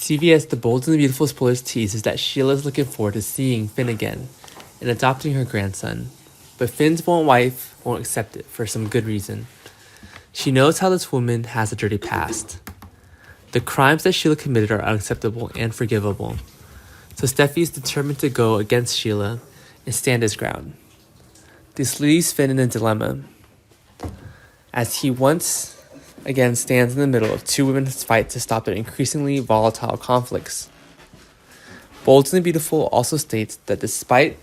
CBS The Bold and the Beautiful spoilers teases that Sheila is looking forward to seeing Finn again and adopting her grandson. But Finn's wife won't accept it for some good reason. She knows how this woman has a dirty past. The crimes that Sheila committed are unacceptable and forgivable. So Steffi is determined to go against Sheila and stand his ground. This leaves Finn in a dilemma, as he once again stands in the middle of two women's fight to stop their increasingly volatile conflicts. Bold and the Beautiful also states that despite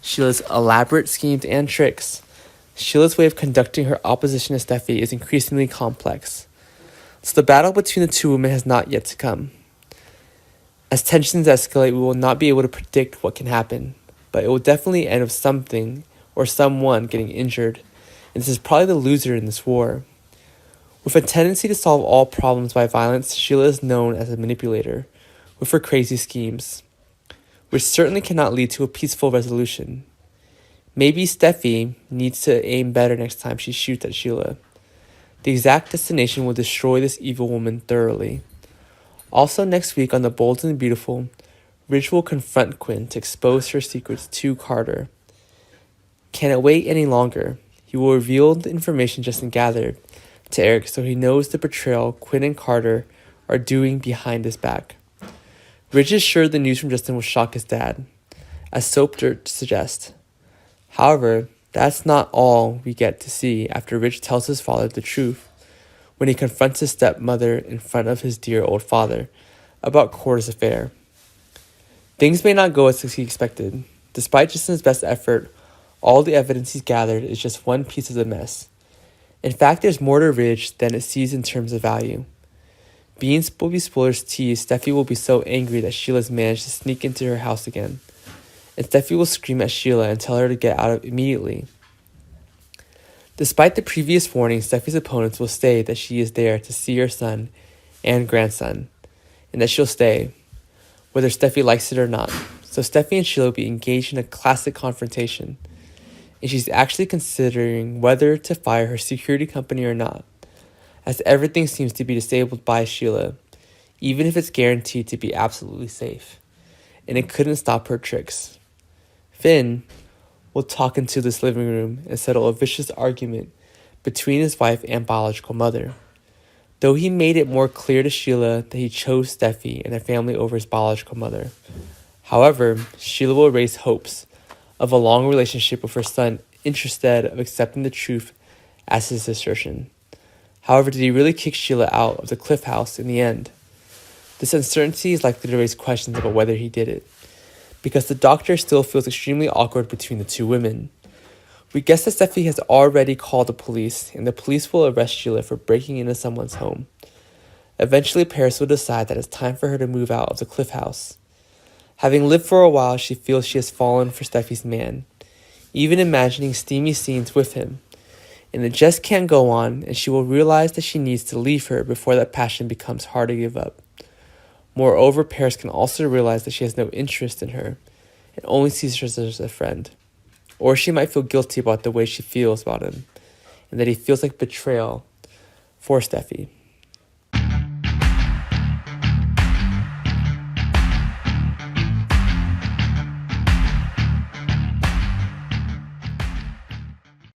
Sheila's elaborate schemes and tricks, Sheila's way of conducting her opposition to Steffi is increasingly complex. So the battle between the two women has not yet to come. As tensions escalate, we will not be able to predict what can happen, but it will definitely end with something or someone getting injured, and this is probably the loser in this war. With a tendency to solve all problems by violence, Sheila is known as a manipulator, with her crazy schemes, which certainly cannot lead to a peaceful resolution. Maybe Steffi needs to aim better next time she shoots at Sheila. The exact destination will destroy this evil woman thoroughly. Also next week on The Bold and the Beautiful, Ridge will confront Quinn to expose her secrets to Carter. Can it wait any longer? He will reveal the information Justin gathered to Eric so he knows the betrayal Quinn and Carter are doing behind his back. Ridge is sure the news from Justin will shock his dad, as soap dirt suggests. However, that's not all we get to see after Ridge tells his father the truth when he confronts his stepmother in front of his dear old father about Carter's affair. Things may not go as he expected. Despite Justin's best effort, all the evidence he's gathered is just one piece of the mess. In fact, there's more to Ridge than it sees in terms of value. Being spoilers tease, Steffi will be so angry that Sheila's managed to sneak into her house again, and Steffi will scream at Sheila and tell her to get out immediately. Despite the previous warning, Steffi's opponents will say that she is there to see her son and grandson, and that she'll stay, whether Steffi likes it or not. So Steffi and Sheila will be engaged in a classic confrontation, and she's actually considering whether to fire her security company or not, as everything seems to be disabled by Sheila, even if it's guaranteed to be absolutely safe, and it couldn't stop her tricks. Finn will talk into this living room and settle a vicious argument between his wife and biological mother. Though he made it more clear to Sheila that he chose Steffi and her family over his biological mother. However, Sheila will raise hopes of a long relationship with her son instead of accepting the truth as his assertion. However, did he really kick Sheila out of the Cliff House in the end? This uncertainty is likely to raise questions about whether he did it, because the doctor still feels extremely awkward between the two women. We guess that Steffi has already called the police, and the police will arrest Sheila for breaking into someone's home. Eventually, Paris will decide that it's time for her to move out of the Cliff House. Having lived for a while, she feels she has fallen for Steffi's man, even imagining steamy scenes with him. And it just can't go on, and she will realize that she needs to leave her before that passion becomes hard to give up. Moreover, Paris can also realize that she has no interest in her and only sees her as a friend. Or she might feel guilty about the way she feels about him, and that he feels like betrayal for Steffi.